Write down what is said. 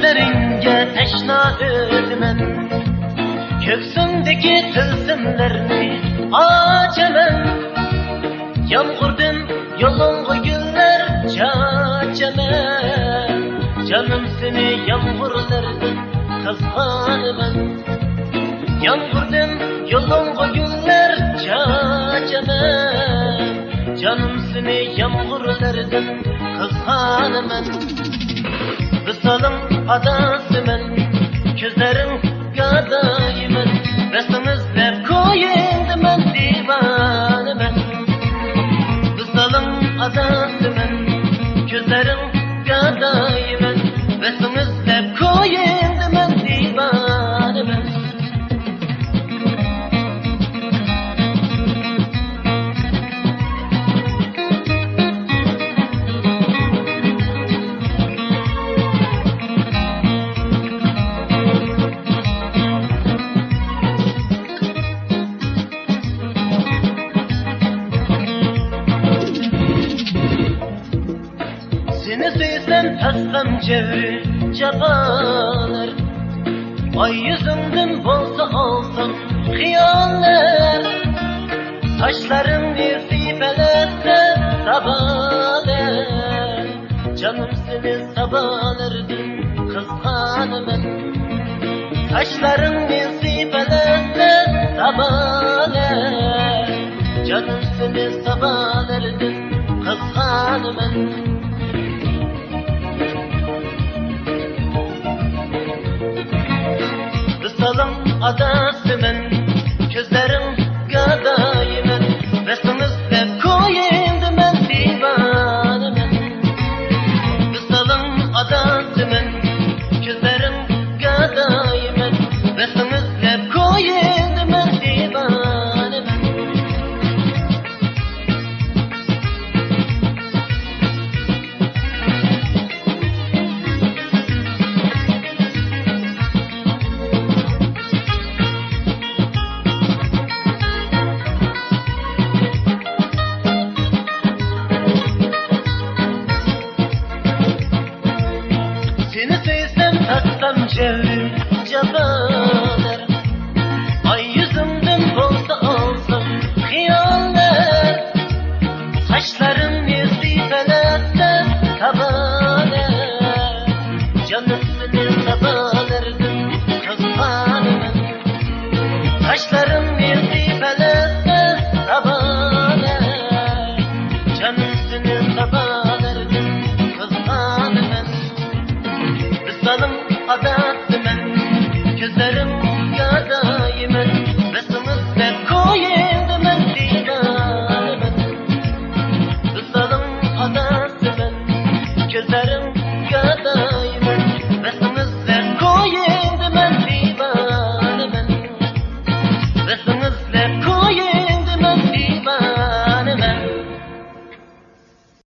gözleringe teşna ödümen, köksündeki tılsımlarını açaman. Yağmurdan yolungu güller çağacaman, canım seni yağmurlardan kızganaman. Yağmurdan yolungu güller çağacaman, canım seni yağmurlardan kızganaman. Visalım adasıman, gözlerin gadayıman, resmizlep koyunduman divaneman. Visalım adasıman, gözlerin gadayıman, resmizlep koyunduman divaneman. Seni sevsem tassam cevri cabalar, ay yüzümden bolsa alsam hiyallar. Saçlarım bir sipeletse sabalar, canım seni sabalardan kızganaman. Saçlarım bir sipeletse sabalar, canım seni sabalardan kızganaman. Visalım adasıman, gözlerim gadayıman, resmizlep koyunduman divaneman. Visalım adasıman, gözlerim gadayıman, resmizlep koyunduman divaneman. Seni sevsem tatsam cevrim cabalar, ay yüzümden bolsa alsam hiyallar. Saçlarım bir sipeletse sabalar, canım seni sabalardan kızganaman. Saçlarım